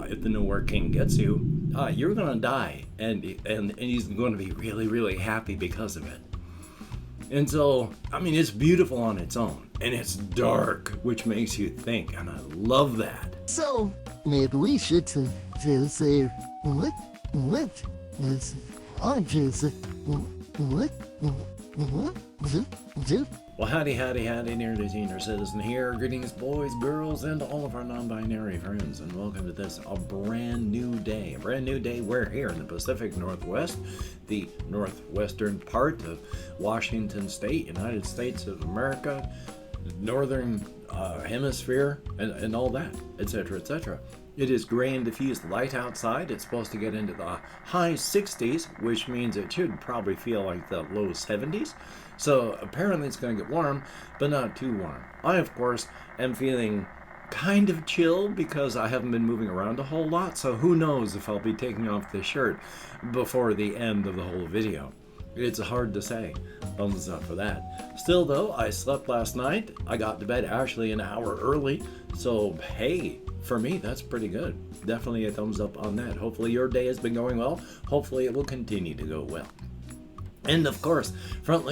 if the Nowhere King gets you, you're gonna die, and he's going to be really, really happy because of it. And so, I mean, it's beautiful on its own, and it's dark, which makes you think, and I love that. So, maybe we should say, what is Well, howdy, Nearly Senior Citizen here. Greetings, boys, girls, and all of our non-binary friends, and welcome to this, a brand new day. A brand new day. We're here in the Pacific Northwest, the northwestern part of Washington State, United States of America, northern hemisphere, and all that, etc., etc. It is gray and diffused light outside. It's supposed to get into the high 60s, which means it should probably feel like the low 70s. So apparently it's going to get warm, but not too warm. I, of course, am feeling kind of chill because I haven't been moving around a whole lot, so who knows if I'll be taking off this shirt before the end of the whole video. It's hard to say. Thumbs up for that. Still though, I slept last night. I got to bed actually an hour early, so hey, for me that's pretty good. Definitely a thumbs up on that. Hopefully your day has been going well. Hopefully it will continue to go well. And of course, not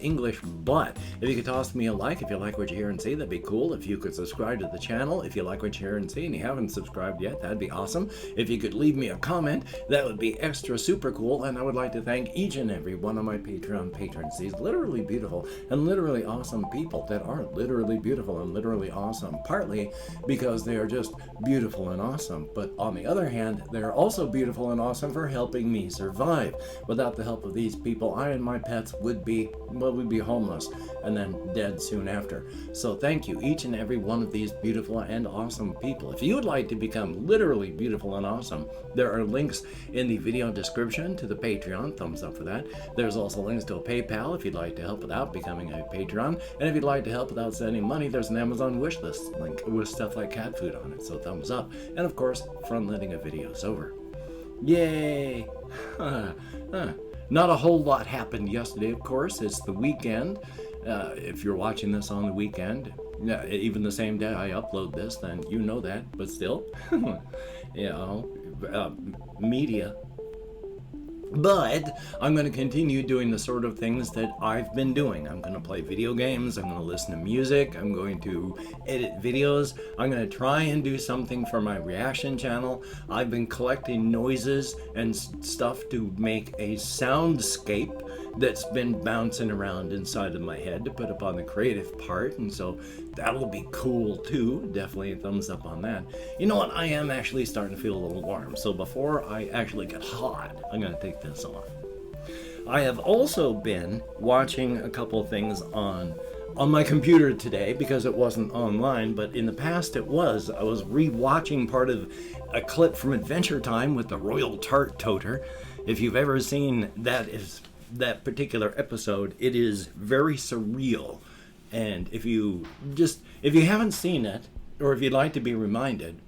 English, but if you could toss me a like if you like what you hear and see, that'd be cool. If you could subscribe to the channel if you like what you hear and see and you haven't subscribed yet, that'd be awesome. If you could leave me a comment, that would be extra super cool. And I would like to thank each and every one of my Patreon patrons, these literally beautiful and literally awesome people that are literally beautiful and literally awesome, partly because they are just beautiful and awesome, but on the other hand, they're also beautiful and awesome for helping me survive. Without the help of these people, I and my pets would be homeless and then dead soon after. So thank you, each and every one of these beautiful and awesome people. If you would like to become literally beautiful and awesome, there are links in the video description to the Patreon. Thumbs up for that. There's also links to a PayPal if you'd like to help without becoming a patron. And if you'd like to help without sending money, there's an Amazon wishlist link with stuff like cat food on it. So thumbs up. And of course, front-letting a video is over. Yay! Not a whole lot happened yesterday, of course. It's the weekend. If you're watching this on the weekend, even the same day I upload this, then you know that. But still, media. But I'm going to continue doing the sort of things that I've been doing. I'm going to play video games, I'm going to listen to music, I'm going to edit videos, I'm going to try and do something for my reaction channel. I've been collecting noises and stuff to make a soundscape that's been bouncing around inside of my head to put up on the creative part, and so that'll be cool too. Definitely a thumbs up on that. You know what, I am actually starting to feel a little warm, so before I actually get hot, I'm going to take this off. I have also been watching a couple of things on my computer today because it wasn't online, but in the past it was. I was re-watching part of a clip from Adventure Time with the Royal Tart Toter. If you've ever seen that particular episode, it is very surreal. And if you haven't seen it, or if you'd like to be reminded,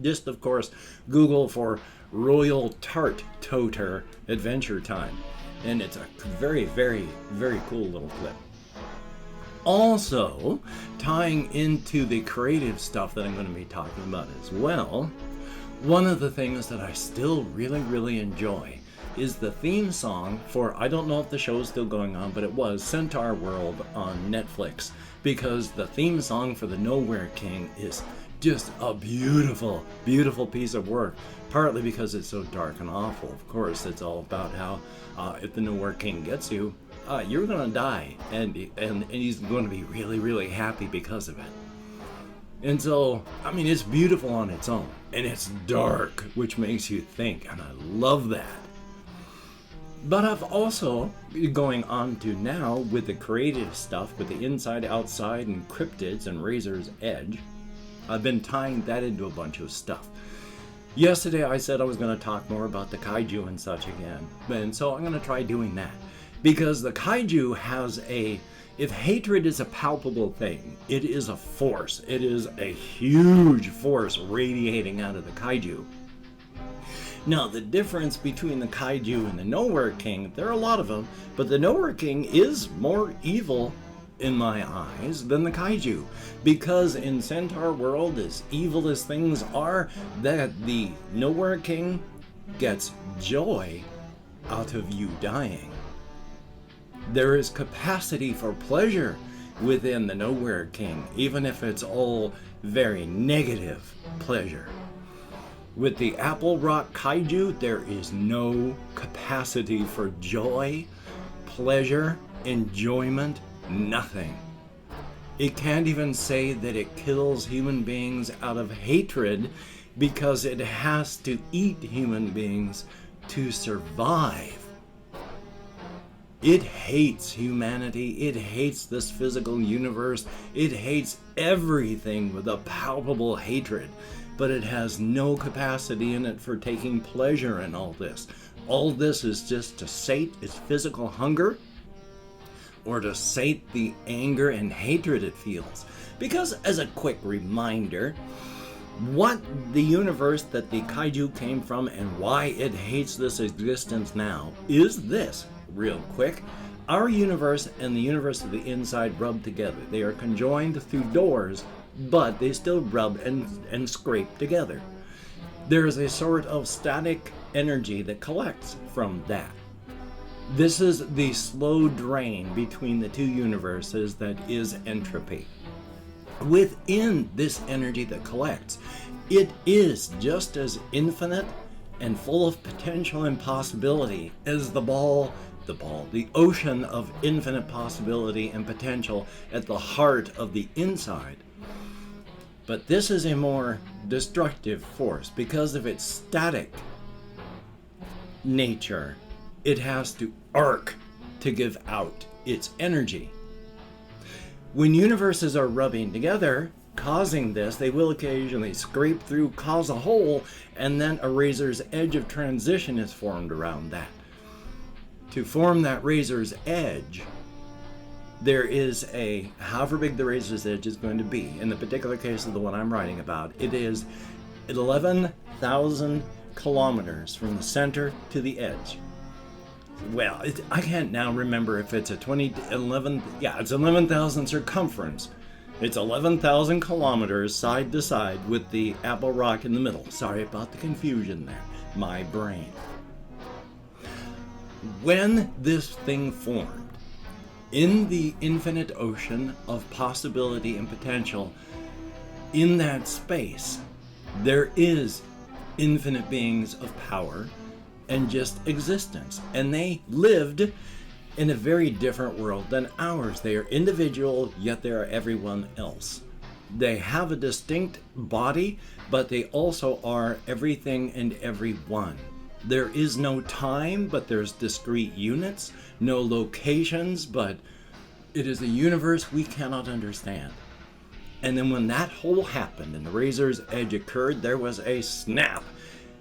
just of course Google for Royal Tart Toter Adventure Time, and it's a very, very, very cool little clip. Also, tying into the creative stuff that I'm going to be talking about as well, one of the things that I still really, really enjoy is the theme song for, I don't know if the show is still going on, but it was Centaur World on Netflix, because the theme song for the Nowhere King is just a beautiful, beautiful piece of work, partly because it's so dark and awful. Of course, it's all about how if the Nowhere King gets you, you're going to die, and he's going to be really, really happy because of it. And so, I mean, it's beautiful on its own, and it's dark, which makes you think, and I love that. But I've also, going on to now with the creative stuff, with the Inside, Outside, and Cryptids, and Razor's Edge, I've been tying that into a bunch of stuff. Yesterday I said I was going to talk more about the Kaiju and such again, and so I'm going to try doing that. Because the Kaiju has if hatred is a palpable thing, it is a force. It is a huge force radiating out of the Kaiju. Now, the difference between the Kaiju and the Nowhere King, there are a lot of them, but the Nowhere King is more evil in my eyes than the Kaiju, because in Centaur world, as evil as things are, that the Nowhere King gets joy out of you dying. There is capacity for pleasure within the Nowhere King, even if it's all very negative pleasure. With the Apple Rock Kaiju, there is no capacity for joy, pleasure, enjoyment, nothing. It can't even say that it kills human beings out of hatred, because it has to eat human beings to survive. It hates humanity, it hates this physical universe, it hates everything with a palpable hatred, but it has no capacity in it for taking pleasure in all this. All this is just to sate its physical hunger, or to sate the anger and hatred it feels. Because, as a quick reminder, what the universe that the Kaiju came from and why it hates this existence now is this, real quick. Our universe and the universe of the inside rub together. They are conjoined through doors, but they still rub and scrape together. There is a sort of static energy that collects from that. This is the slow drain between the two universes that is entropy. Within this energy that collects, it is just as infinite and full of potential and possibility as the ocean of infinite possibility and potential at the heart of the inside. But this is a more destructive force because of its static nature. It has to arc to give out its energy. When universes are rubbing together, causing this, they will occasionally scrape through, cause a hole, and then a razor's edge of transition is formed around that. To form that razor's edge, there is however big the razor's edge is going to be. In the particular case of the one I'm writing about, it is 11,000 kilometers from the center to the edge. Well, I can't now remember if it's it's 11,000 circumference. It's 11,000 kilometers side to side with the Apple Rock in the middle. Sorry about the confusion there. My brain. When this thing formed, in the infinite ocean of possibility and potential, in that space, there is infinite beings of power and just existence. And they lived in a very different world than ours. They are individual, yet they are everyone else. They have a distinct body, but they also are everything and everyone. There is no time, but there's discrete units, no locations, but it is a universe we cannot understand. And then when that hole happened and the razor's edge occurred, there was a snap.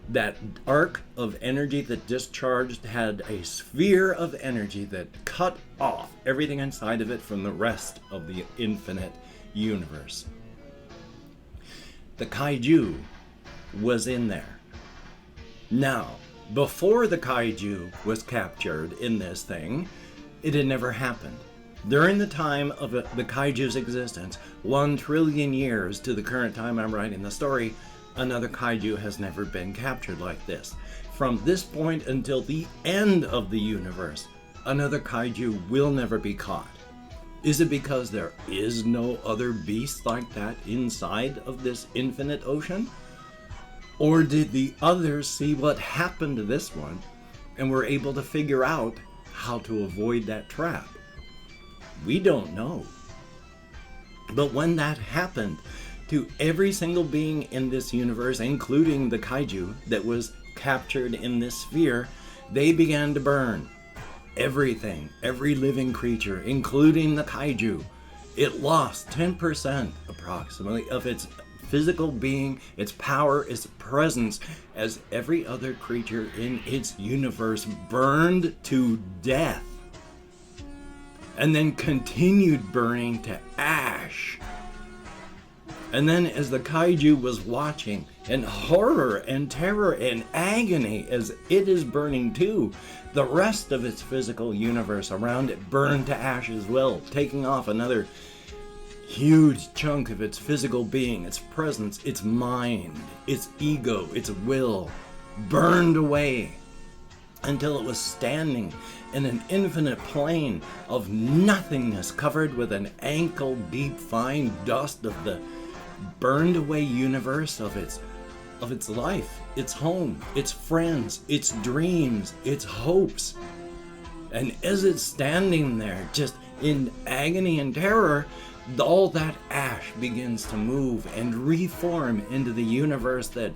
That arc of energy that discharged had a sphere of energy that cut off everything inside of it from the rest of the infinite universe. The Kaiju was in there. Now, before the Kaiju was captured in this thing, it had never happened. During the time of the Kaiju's existence, 1 trillion years to the current time I'm writing the story, another Kaiju has never been captured like this. From this point until the end of the universe, another Kaiju will never be caught. Is it because there is no other beast like that inside of this infinite ocean? Or did the others see what happened to this one and were able to figure out how to avoid that trap? We don't know. But when that happened to every single being in this universe, including the Kaiju that was captured in this sphere, they began to burn. Everything, every living creature, including the Kaiju, it lost 10% approximately of its physical being, its power, its presence, as every other creature in its universe burned to death and then continued burning to ash. And then as the kaiju was watching in horror and terror and agony as it is burning too, the rest of its physical universe around it burned to ash as well, taking off another huge chunk of its physical being, its presence, its mind, its ego, its will, burned away until it was standing in an infinite plain of nothingness covered with an ankle-deep fine dust of the burned away universe of its life, its home, its friends, its dreams, its hopes. And as it's standing there, just in agony and terror, all that ash begins to move and reform into the universe that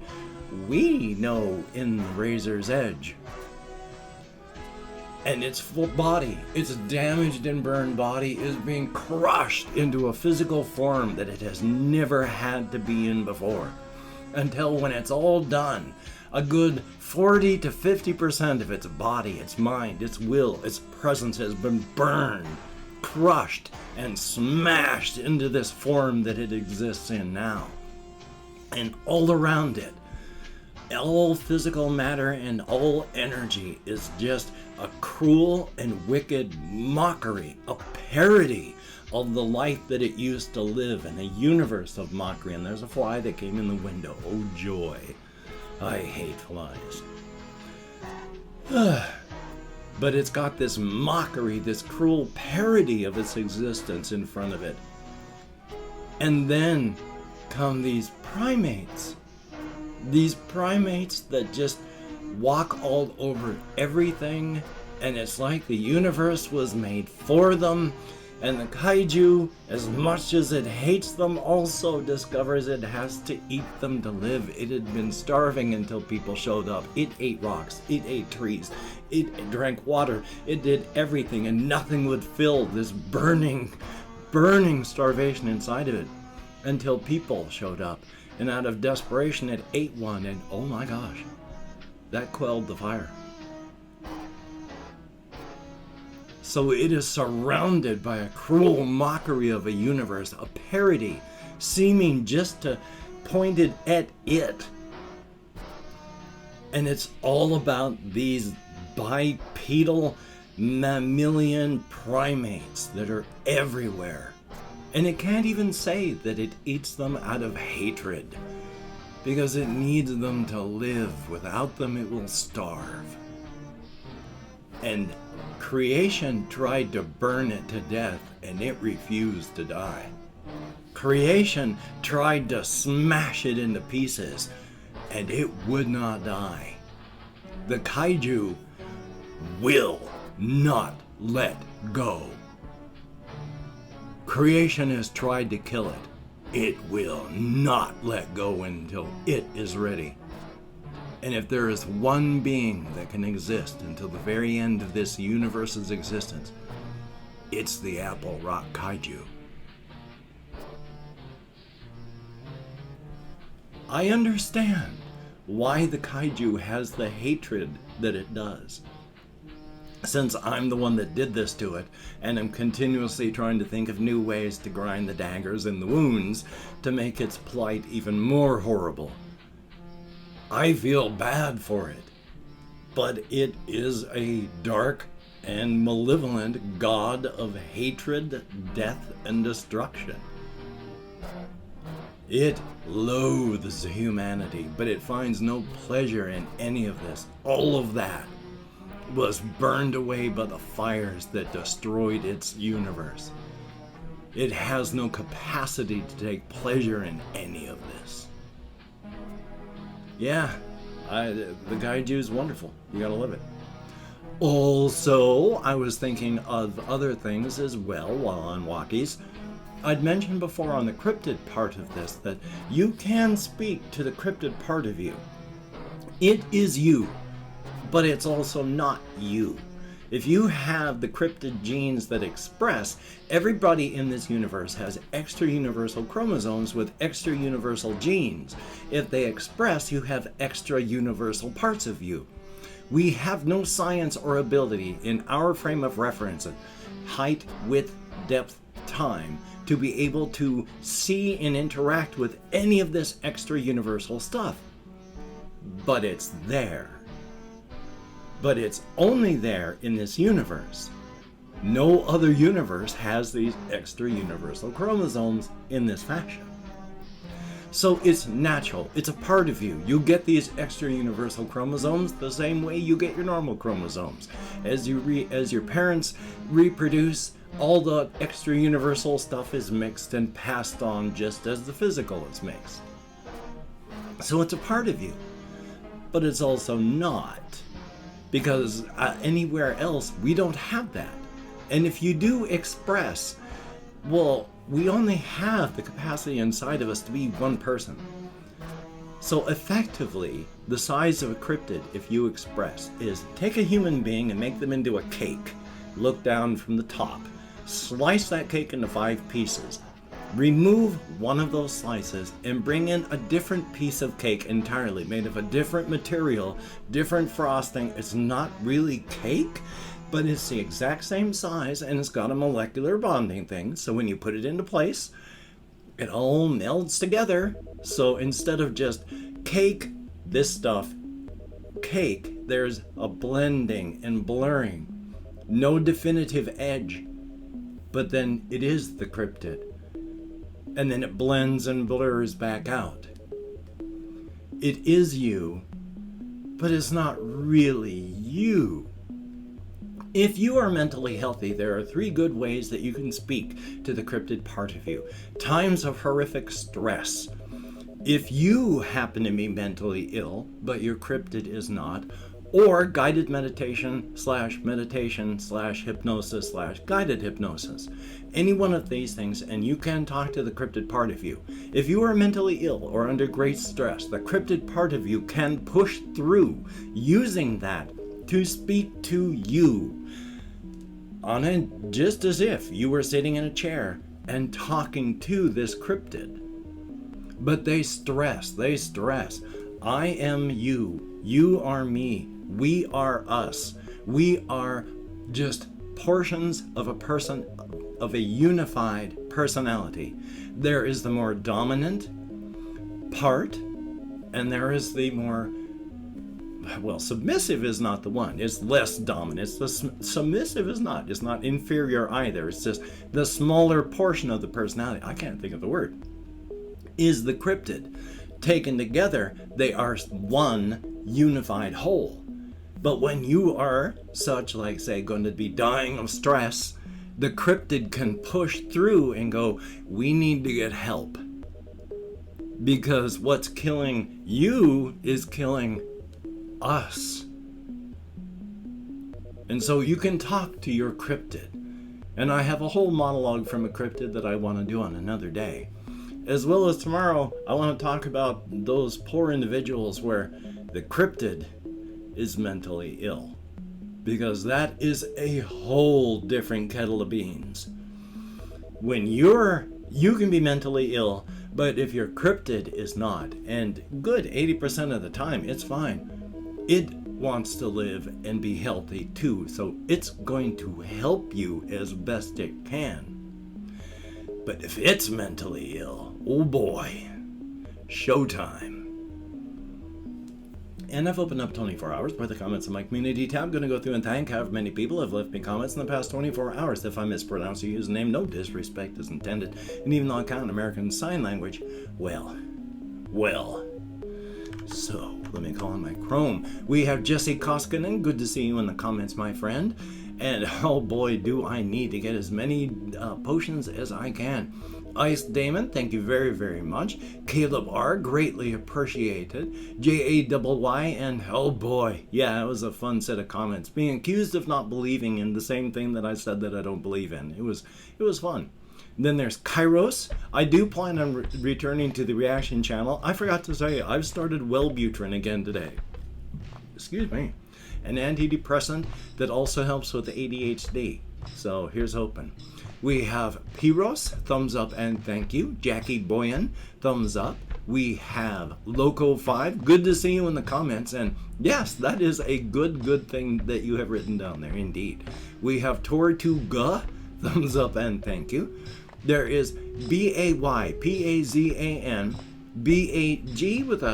we know in the Razor's Edge. And its full body, its damaged and burned body, is being crushed into a physical form that it has never had to be in before. Until when it's all done, a good 40 to 50% of its body, its mind, its will, its presence has been burned, crushed, and smashed into this form that it exists in now. And all around it, all physical matter and all energy is just a cruel and wicked mockery, a parody of the life that it used to live in, a universe of mockery. And there's a fly that came in the window. Oh joy, I hate flies. But it's got this mockery, this cruel parody of its existence in front of it. And then come these primates. These primates that just walk all over everything, and it's like the universe was made for them. And the kaiju, as much as it hates them, also discovers it has to eat them to live. It had been starving until people showed up. It ate rocks, it ate trees, it drank water, it did everything, and nothing would fill this burning starvation inside of it until people showed up. And out of desperation, it ate one, and oh my gosh, that quelled the fire. So it is surrounded by a cruel mockery of a universe, a parody, seeming just to pointed at it. And it's all about these bipedal mammalian primates that are everywhere. And it can't even say that it eats them out of hatred, because it needs them to live. Without them, it will starve. And creation tried to burn it to death, and it refused to die. Creation tried to smash it into pieces, and it would not die. The kaiju will not let go. Creation has tried to kill it. It will not let go until it is ready. And if there is one being that can exist until the very end of this universe's existence, it's the Apple Rock Kaiju. I understand why the kaiju has the hatred that it does, since I'm the one that did this to it, and I'm continuously trying to think of new ways to grind the daggers in the wounds to make its plight even more horrible. I feel bad for it, but it is a dark and malevolent god of hatred, death, and destruction. It loathes humanity, but it finds no pleasure in any of this. All of that was burned away by the fires that destroyed its universe. It has no capacity to take pleasure in any of this. Yeah, the kaiju is wonderful. You gotta love it. Also, I was thinking of other things as well while on walkies. I'd mentioned before on the cryptid part of this that you can speak to the cryptid part of you. It is you, but it's also not you. If you have the cryptid genes that express, everybody in this universe has extra universal chromosomes with extra universal genes. If they express, you have extra universal parts of you. We have no science or ability in our frame of reference, height, width, depth, time, to be able to see and interact with any of this extra universal stuff. But it's there. But it's only there in this universe. No other universe has these extra universal chromosomes in this fashion. So it's natural. It's a part of you. You get these extra universal chromosomes the same way you get your normal chromosomes. As your parents reproduce, all the extra universal stuff is mixed and passed on just as the physical is mixed. So it's a part of you. But it's also not. Because anywhere else, we don't have that. And if you do express, well, we only have the capacity inside of us to be one person. So effectively, the size of a cryptid, if you express, is take a human being and make them into a cake. Look down from the top. Slice that cake into 5 pieces. Remove one of those slices and bring in a different piece of cake entirely, made of a different material, different frosting. It's not really cake, but it's the exact same size and it's got a molecular bonding thing. So when you put it into place, it all melds together. So instead of just cake, this stuff, cake, there's a blending and blurring. No definitive edge, but then it is the cryptid. And then it blends and blurs back out. It is you, but it's not really you. If you are mentally healthy, there are 3 good ways that you can speak to the cryptid part of you. Times of horrific stress. If you happen to be mentally ill, but your cryptid is not, or guided meditation / hypnosis / guided hypnosis. Any one of these things, and you can talk to the cryptid part of you. If you are mentally ill or under great stress, the cryptid part of you can push through using that to speak to you. Just as if you were sitting in a chair and talking to this cryptid. But they stress. I am you. You are me. We are us. We are just portions of a person, of a unified personality. There is the more dominant part, and there is the more, well, submissive is not the one. It's less dominant. It's the submissive is not. It's not inferior either. It's just the smaller portion of the personality. I can't think of the word. Is the cryptid. Taken together, they are one unified whole. But when you are such, like, say, going to be dying of stress, the cryptid can push through and go, we need to get help. Because what's killing you is killing us. And so you can talk to your cryptid. And I have a whole monologue from a cryptid that I want to do on another day. As well as tomorrow, I want to talk about those poor individuals where the cryptid is mentally ill. Because that is a whole different kettle of beans. When you can be mentally ill, but if your cryptid is not, and good 80% of the time, it's fine. It wants to live and be healthy too, so it's going to help you as best it can. But if it's mentally ill, oh boy, showtime. And I've opened up 24 hours by the comments in my community tab. I'm going to go through and thank however many people have left me comments in the past 24 hours. If I mispronounce your username, no disrespect is intended. And even though I count American Sign Language, well. So, let me call on my Chrome. We have Jesse Koskinen. Good to see you in the comments, my friend. And oh boy, do I need to get as many potions as I can. Ice Damon, thank you very, very much. Caleb R, greatly appreciated. JAYY, and oh boy, yeah, it was a fun set of comments. Being accused of not believing in the same thing that I said that I don't believe in. It was fun. Then there's Kairos. I do plan on returning to the reaction channel. I forgot to say, I've started Wellbutrin again today. Excuse me. An antidepressant that also helps with the ADHD. So here's hoping. We have Piros, thumbs up and thank you. Jackie Boyan, thumbs up. We have Loco5, good to see you in the comments. And yes, that is a good thing that you have written down there, indeed. We have Tortuga, thumbs up and thank you. There is BAYPAZAN, BAG with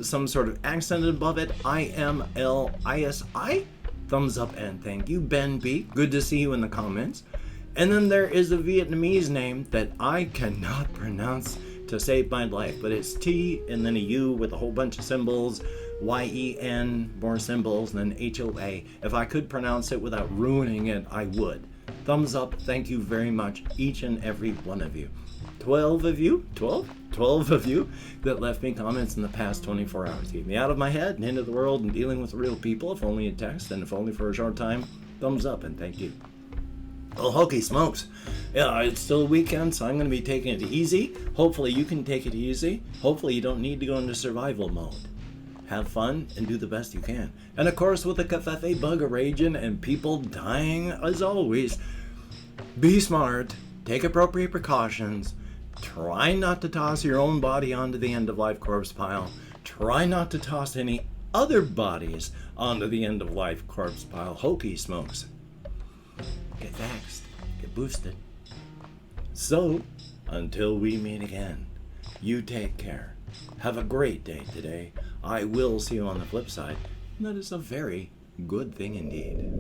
some sort of accent above it, IMLISI. Thumbs up and thank you. Ben B, good to see you in the comments. And then there is a Vietnamese name that I cannot pronounce to save my life, but it's T and then a U with a whole bunch of symbols, YEN, more symbols, and then HOA. If I could pronounce it without ruining it, I would. Thumbs up, thank you very much, each and every one of you. 12 of you that left me comments in the past 24 hours. Keep me out of my head and into the world and dealing with real people, if only in text and if only for a short time. Thumbs up and thank you. Oh, holy smokes. Yeah, it's still a weekend, so I'm going to be taking it easy. Hopefully you can take it easy. Hopefully you don't need to go into survival mode. Have fun and do the best you can. And of course, with the covfefe bug raging and people dying, as always, be smart, take appropriate precautions, try not to toss your own body onto the end-of-life corpse pile, try not to toss any other bodies onto the end-of-life corpse pile. Hokey smokes. Get vaxxed, get boosted. So, until we meet again, you take care. Have a great day today. I will see you on the flip side. That is a very good thing indeed.